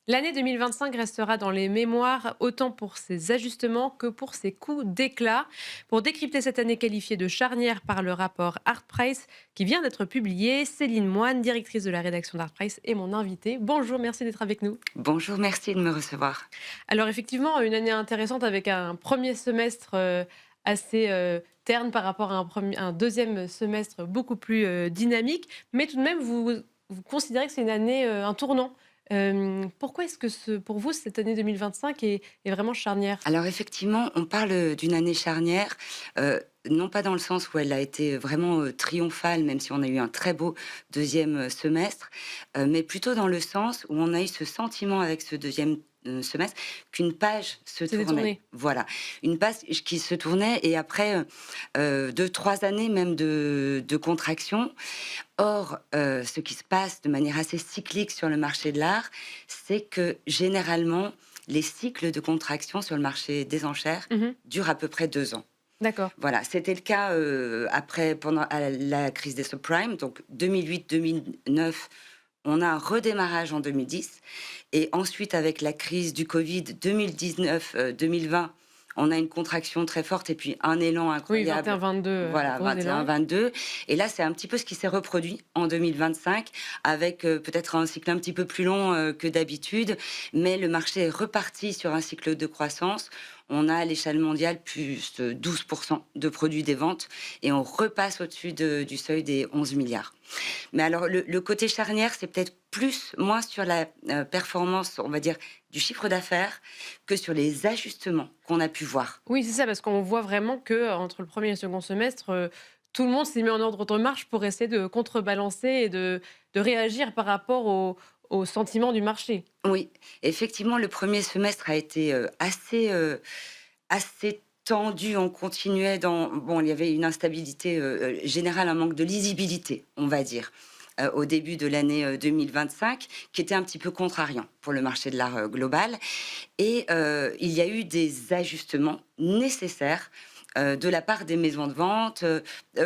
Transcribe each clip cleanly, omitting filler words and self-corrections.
L'année 2025 restera dans les mémoires autant pour ses ajustements que pour ses coups d'éclat. Pour décrypter cette année qualifiée de charnière par le rapport Artprice qui vient d'être publié, Céline Moine, directrice de la rédaction d'Artprice, est mon invitée. Bonjour, merci d'être avec nous. Bonjour, merci de me recevoir. Alors effectivement, une année intéressante avec un premier semestre assez terne par rapport à un deuxième semestre beaucoup plus dynamique. Mais tout de même, vous considérez que c'est une année, un tournant. Pourquoi est-ce que pour vous, cette année 2025 est vraiment charnière? Alors effectivement, on parle d'une année charnière, non pas dans le sens où elle a été vraiment, triomphale, même si on a eu un très beau deuxième semestre, mais plutôt dans le sens où on a eu ce sentiment avec ce deuxième e semestre qu'une page se C'est tournait. détourné. Voilà, une page qui se tournait et après, 2-3 années même de contraction. Or, ce qui se passe de manière assez cyclique sur le marché de l'art, c'est que généralement, les cycles de contraction sur le marché des enchères Mhm. durent à peu près 2 ans. D'accord. Voilà, c'était le cas, après pendant la crise des subprimes, donc 2008-2009, on a un redémarrage en 2010 et ensuite avec la crise du Covid 2019, 2020, on a une contraction très forte et puis un élan Oui, incroyable. 21-22, Voilà, gros élan. 21-22 et là, c'est un petit peu ce qui s'est reproduit en 2025 avec, peut-être un cycle un petit peu plus long, que d'habitude, mais le marché est reparti sur un cycle de croissance. On a à l'échelle mondiale plus de 12 de produits des ventes et on repasse au-dessus du seuil des 11 milliards. Mais alors le côté charnière, c'est peut-être plus moins sur la, performance, on va dire, du chiffre d'affaires que sur les ajustements qu'on a pu voir. Oui, c'est ça, parce qu'on voit vraiment que entre le premier et le second semestre, tout le monde s'est mis en ordre de marche pour essayer de contrebalancer et de réagir par rapport au sentiment du marché. Oui, effectivement, le premier semestre a été, assez tendu. On continuait dans bon, il y avait une instabilité, générale, un manque de lisibilité, on va dire, au début de l'année, 2025, qui était un petit peu contrariant pour le marché de l'art, global et il y a eu des ajustements nécessaires, de la part des maisons de vente,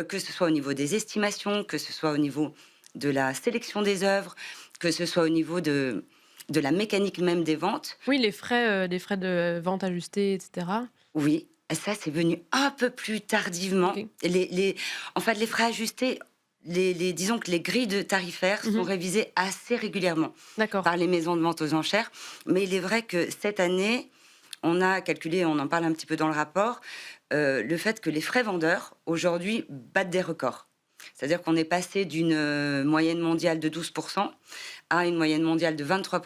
que ce soit au niveau des estimations, que ce soit au niveau de la sélection des œuvres, que ce soit au niveau de la mécanique même des ventes. Oui, les frais de vente ajustés, et cetera. Oui, ça, c'est venu un peu plus tardivement. OK. En fait, les frais ajustés, disons que les grilles de tarifaires sont Mmh. révisées assez régulièrement D'accord. par les maisons de vente aux enchères. Mais il est vrai que cette année, on a calculé, on en parle un petit peu dans le rapport, le fait que les frais vendeurs, aujourd'hui, battent des records. C'est-à-dire qu'on est passé d'une, moyenne mondiale de 12 à une moyenne mondiale de 23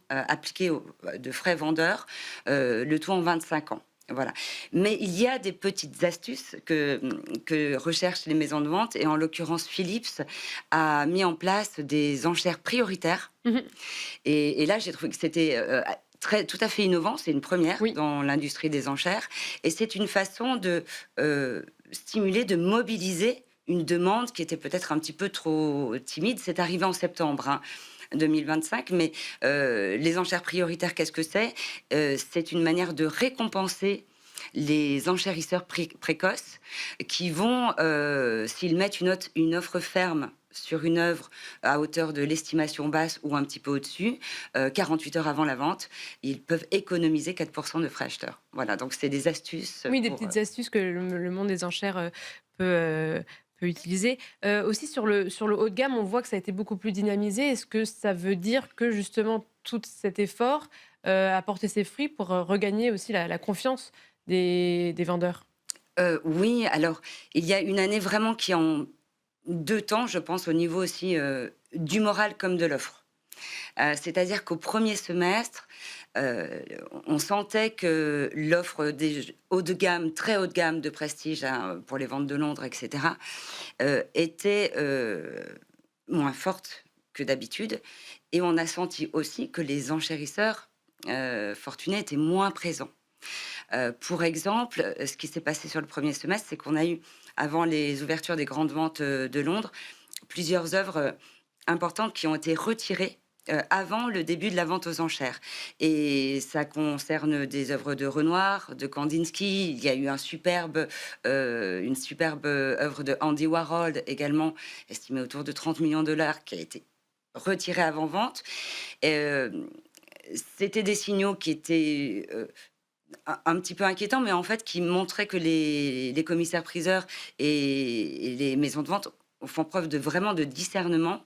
appliquée de frais vendeurs, le tout en 25 ans. Voilà. Mais il y a des petites astuces que recherchent les maisons de vente et en l'occurrence Philips a mis en place des enchères prioritaires Mmh. et là j'ai trouvé que c'était, tout à fait innovant, c'est une première Oui. dans l'industrie des enchères et c'est une façon de, stimuler, de mobiliser une demande qui était peut-être un petit peu trop timide. C'est arrivé en septembre, hein, 2025, mais les enchères prioritaires, qu'est-ce que c'est? C'est une manière de récompenser les enchérisseurs précoces qui vont, s'ils mettent une offre ferme sur une œuvre à hauteur de l'estimation basse ou un petit peu au-dessus, 48 heures avant la vente, ils peuvent économiser 4 de frais acheteurs. Voilà, donc c'est des astuces Oui, des pour, petites astuces que le monde des enchères, peut, heu, peut utiliser. Aussi sur le haut de gamme, on voit que ça a été beaucoup plus dynamisé. Est-ce que ça veut dire que justement tout cet effort, a porté ses fruits pour, regagner aussi la confiance des vendeurs? oui, alors il y a une année vraiment qui en 2 temps, je pense, au niveau aussi, du moral comme de l'offre. C'est-à-dire qu'au premier semestre, heu, on sentait que l'offre des haut de gamme, très haut de gamme de prestige, hein, pour les ventes de Londres et cetera, était, moins forte que d'habitude et on a senti aussi que les enchérisseurs, fortunés étaient moins présents. Pour exemple, ce qui s'est passé sur le premier semestre, c'est qu'on a eu, avant les ouvertures des grandes ventes, de Londres, plusieurs œuvres, importantes qui ont été retirées, avant le début de la vente aux enchères et ça concerne des œuvres de Renoir, de Kandinsky. Il y a eu une superbe, œuvre de Andy Warhol également, estimée autour de 30 millions de dollars, qui a été retirée avant vente. c'était des signaux qui étaient un petit peu inquiétants, mais en fait qui montraient que les commissaires-priseurs et les maisons de vente font preuve de vraiment de discernement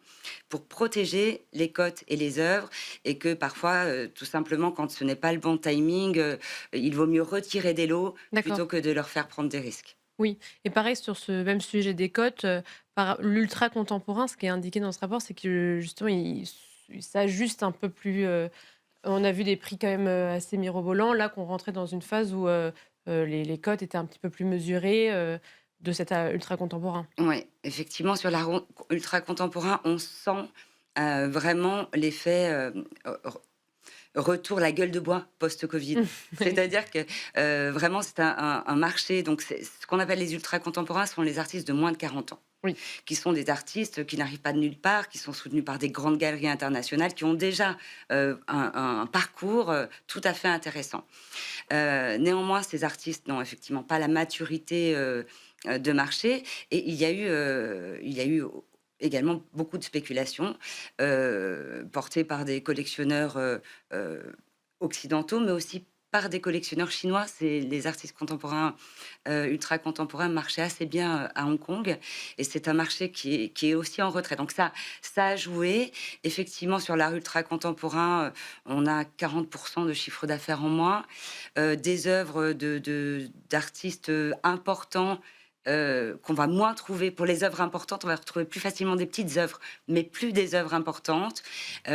pour protéger les cotes et les œuvres, et que parfois, tout simplement, quand ce n'est pas le bon timing, il vaut mieux retirer des lots D'accord. plutôt que de leur faire prendre des risques. Oui et pareil sur ce même sujet des cotes, par l'ultra contemporain, ce qui est indiqué dans ce rapport, c'est que justement il s'ajuste un peu plus, on a vu des prix quand même, assez mirobolants, là qu'on rentrait dans une phase où, les cotes étaient un petit peu plus mesurées, de cet, ultra contemporain. Ouais, effectivement, sur la ultra contemporain, on sent, vraiment l'effet, retour la gueule de bois post-Covid. Oui. C'est-à-dire que, vraiment c'est un marché, donc c'est ce qu'on appelle les ultra contemporains sont les artistes de moins de 40 ans, Oui. qui sont des artistes qui n'arrivent pas de nulle part, qui sont soutenus par des grandes galeries internationales, qui ont déjà, un parcours, tout à fait intéressant. Néanmoins, ces artistes n'ont effectivement pas la maturité, de marché, et il y a eu également beaucoup de spéculation, portées par des collectionneurs, occidentaux, mais aussi par des collectionneurs chinois. C'est les artistes contemporains, ultra contemporains marchaient assez bien, à Hong Kong, et c'est un marché qui est aussi en retrait. Donc ça a joué. Effectivement, sur l'art ultra contemporain, on a 40 de chiffre d'affaires en moins, des œuvres d'artistes, importants, qu'on va moins trouver. Pour les œuvres importantes, on va retrouver plus facilement des petites œuvres, mais plus des œuvres importantes,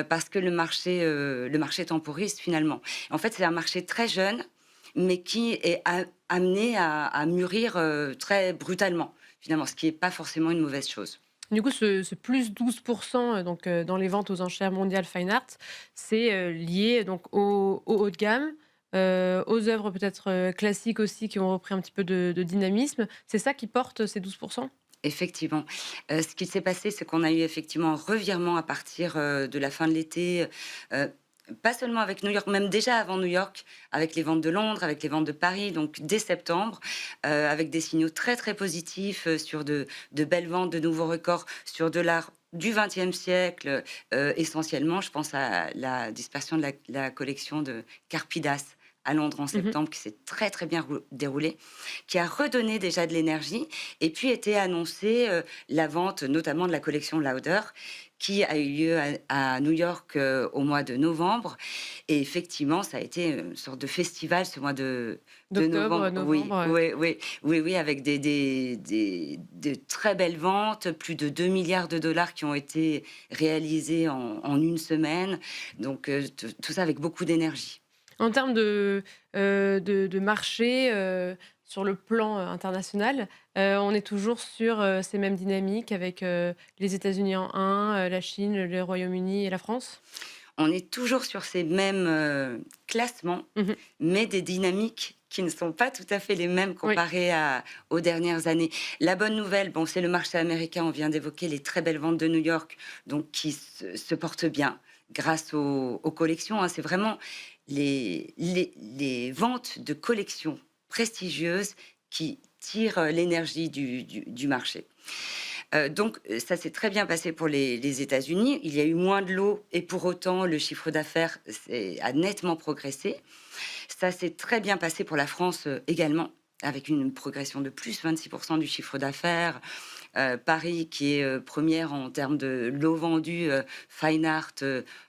parce que le marché temporiste finalement. En fait, c'est un marché très jeune, mais qui est amené à mûrir, très brutalement, finalement, ce qui n'est pas forcément une mauvaise chose. Du coup, ce plus 12 donc dans les ventes aux enchères mondiales fine art, c'est, lié donc au haut de gamme, aux œuvres peut-être, classiques aussi qui ont repris un petit peu de dynamisme. C'est ça qui porte ces 12? Effectivement. Ce qui s'est passé, c'est qu'on a eu effectivement un revirement à partir, de la fin de l'été, heu, pas seulement avec New York, même déjà avant New York, avec les ventes de Londres, avec les ventes de Paris, donc dès septembre, avec des signaux très, très positifs, sur de belles ventes, de nouveaux records, sur de l'art du XXe siècle, essentiellement. Je pense à la dispersion de la collection de Carpidas à Londres en Mmh. septembre, qui s'est très, très bien déroulée, qui a redonné déjà de l'énergie, et puis était annoncée, la vente notamment de la collection Lauder, qui a eu lieu à New York, au mois de novembre, et effectivement, ça a été une sorte de festival ce mois de D'octobre, novembre. Oui, novembre, oui, oui, oui, oui, avec des très belles ventes, plus de 2 milliards de dollars qui ont été réalisés en une semaine, donc tout ça avec beaucoup d'énergie. En termes de marché, sur le plan, international, on est toujours sur, ces mêmes dynamiques avec, les États-Unis en un, la Chine, le Royaume-Uni et la France? On est toujours sur ces mêmes, classements, Mmh. mais des dynamiques qui ne sont pas tout à fait les mêmes Oui. comparées aux dernières années. La bonne nouvelle, bon, c'est le marché américain. On vient d'évoquer les très belles ventes de New York, donc qui se portent bien grâce aux collections, hein. C'est vraiment les ventes de collections prestigieuses qui tirent, l'énergie du marché. Donc ça s'est très bien passé pour les États-Unis. Il y a eu moins de lots, et pour autant, le chiffre d'affaires a nettement progressé. Ça s'est très bien passé pour la France, également, avec une progression de plus 26 du chiffre d'affaires. Paris qui est, 1 en termes de lots vendus, fine art,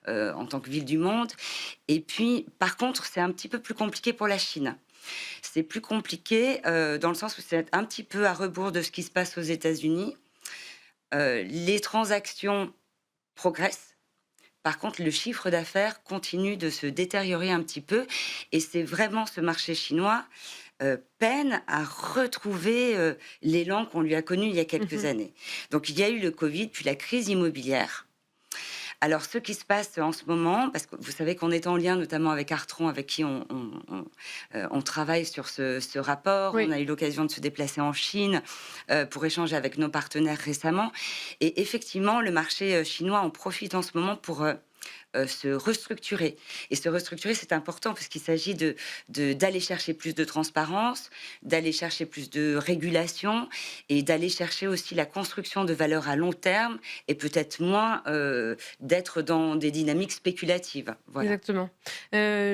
en tant que ville du monde. Et puis, par contre, c'est un petit peu plus compliqué pour la Chine. C'est plus compliqué, dans le sens où c'est un petit peu à rebours de ce qui se passe aux États-Unis. Les transactions progressent. Par contre, le chiffre d'affaires continue de se détériorer un petit peu, et c'est vraiment ce marché chinois, peine à retrouver, l'élan qu'on lui a connu il y a quelques Mmh. années. Donc il y a eu le covid, puis la crise immobilière. Alors, ce qui se passe en ce moment, parce que vous savez qu'on est en lien notamment avec Artron, avec qui on travaille sur ce rapport. On Oui. a eu l'occasion de se déplacer en Chine, pour échanger avec nos partenaires récemment. Et effectivement, le marché, chinois en profite en ce moment pour se restructurer. Et se restructurer, c'est important parce qu'il s'agit d'aller chercher plus de transparence, d'aller chercher plus de régulation et d'aller chercher aussi la construction de valeurs à long terme et peut-être moins d'être dans des dynamiques spéculatives. Voilà. Exactement.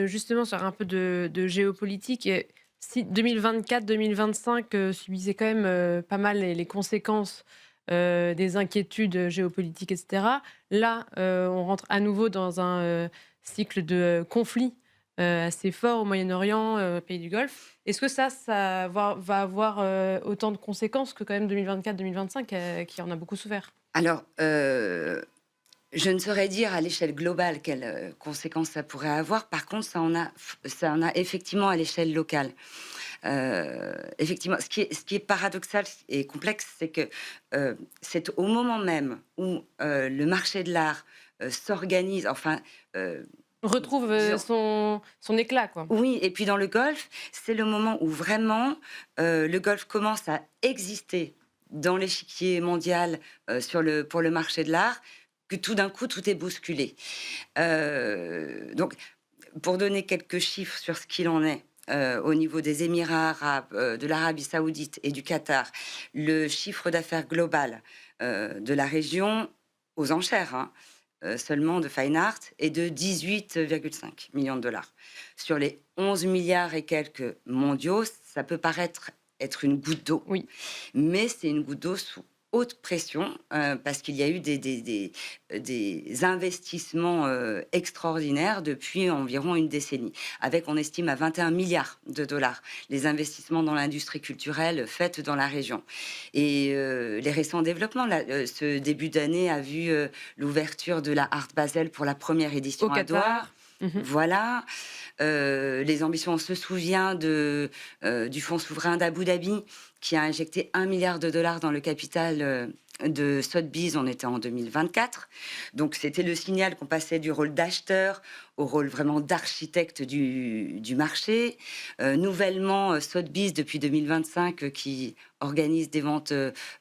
Justement, sur un peu de géopolitique, si 2024-2025 subissait quand même pas mal les conséquences des inquiétudes géopolitiques, etc. Là, on rentre à nouveau dans un cycle de conflit assez fort au Moyen-Orient, pays du Golfe. Est-ce que ça va avoir autant de conséquences que quand même 2024-2025 qui en a beaucoup souffert? Alors, je ne saurais dire à l'échelle globale quelles conséquences ça pourrait avoir. Par contre, ça en a effectivement à l'échelle locale. Effectivement, ce qui est paradoxal et complexe, c'est que c'est au moment même où le marché de l'art s'organise, enfin, Retrouve disons, son éclat, quoi. oui, et puis dans le golf, c'est le moment où vraiment le golf commence à exister dans l'échiquier mondial pour le marché de l'art, que tout d'un coup, tout est bousculé. Donc, pour donner quelques chiffres sur ce qu'il en est, au niveau des Émirats arabes, de l'Arabie saoudite et du Qatar, le chiffre d'affaires global de la région, aux enchères, hein, seulement de Fine Art, est de 18,5 millions de dollars. Sur les 11 milliards et quelques mondiaux, ça peut paraître être une goutte d'eau, Oui. mais c'est une goutte d'eau sous haute pression parce qu'il y a eu des investissements extraordinaires depuis environ une décennie, avec, on estime, à 21 milliards de dollars les investissements dans l'industrie culturelle faite dans la région. Et les récents développements, là, ce début d'année a vu l'ouverture de la Art Basel pour la première édition Au à Doha. Qatar. Mmh. Voilà. Les ambitions, on se souvient du fonds souverain d'Abu Dhabi qui a injecté 1 milliard de dollars dans le capital de Sotheby's. On était en 2024. Donc c'était le signal qu'on passait du rôle d'acheteur au rôle vraiment d'architecte du marché. Nouvellement, Sotheby's depuis 2025 qui organise des ventes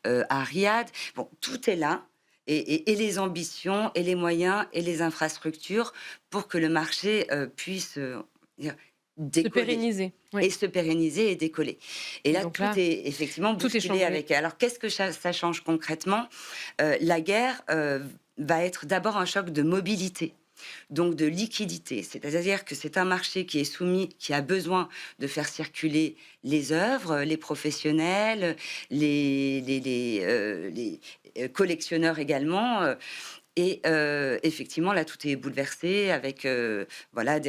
à Riyad. Bon, tout est là. Et les ambitions, et les moyens, et les infrastructures pour que le marché puisse dire, Se décoller pérenniser, oui. et se pérenniser et décoller. Et là, Donc tout là, est effectivement tout est bousculé chamboulé. avec. Alors, qu'est-ce que ça change concrètement? La guerre va être d'abord un choc de mobilité. Donc de liquidité, c'est-à-dire que c'est un marché qui est soumis, qui a besoin de faire circuler les œuvres, les professionnels, les collectionneurs également. Et effectivement, là, tout est bouleversé avec voilà,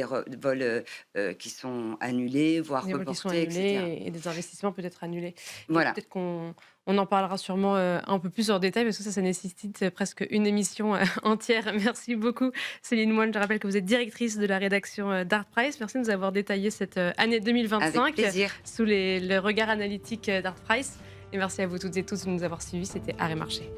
vols qui sont annulés, voire Des vols qui sont reportés, etc. annulés et des investissements peut-être annulés. Et Voilà, peut-être qu'on en parlera sûrement un peu plus en détail parce que ça nécessite presque une émission entière. Merci beaucoup, Céline Moine. Je rappelle que vous êtes directrice de la rédaction d'Artprice. Merci de nous avoir détaillé cette année avec 2025 plaisir. sous le regard analytique d'Artprice. Et merci à vous toutes et tous de nous avoir suivis. C'était Art et Marché.